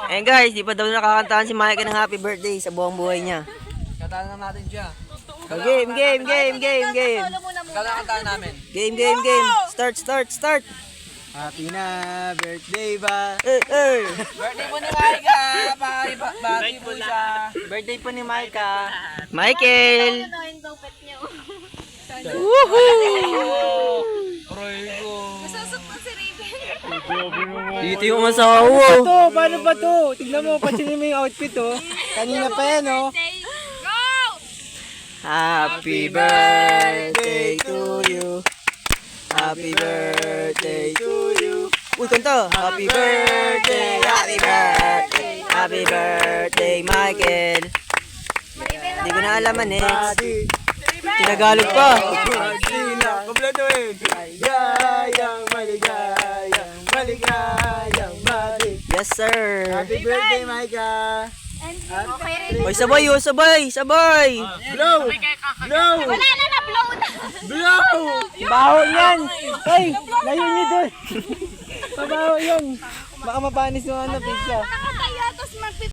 Ayun guys, di pa daw nakakantahan si Micah ng happy birthday sa buong buhay niya. Kantahan na natin siya. Game. Kantahan namin. Game. Start. Happy na birthday ba? Birthday po ni Micah. Bati po siya. Birthday po ni Micah. Michael! Ano daw pet niyo? Woohoo! Aray ko. Masusukpan si Raven. Dito yung asawa. Paano ba to? Tignan mo, pansinin mo yung outfit oh. Kanina pa yan oh. Go! Happy birthday to you. Happy birthday to you. Uy, kanta. Happy birthday, happy birthday, Michael. Hindi ko na alaman eh. Tinagalog pa. Kompletuhin. Maligayang bati. Yes, sir. Happy birthday, Micah. Okay rin. Oy, sabay. Blow! Wala na blow na. Blow! Baho yan! Ay! Layo niyo doon! Pabaho yun! Baka mapanis yung pizza. Nakakaya, tapos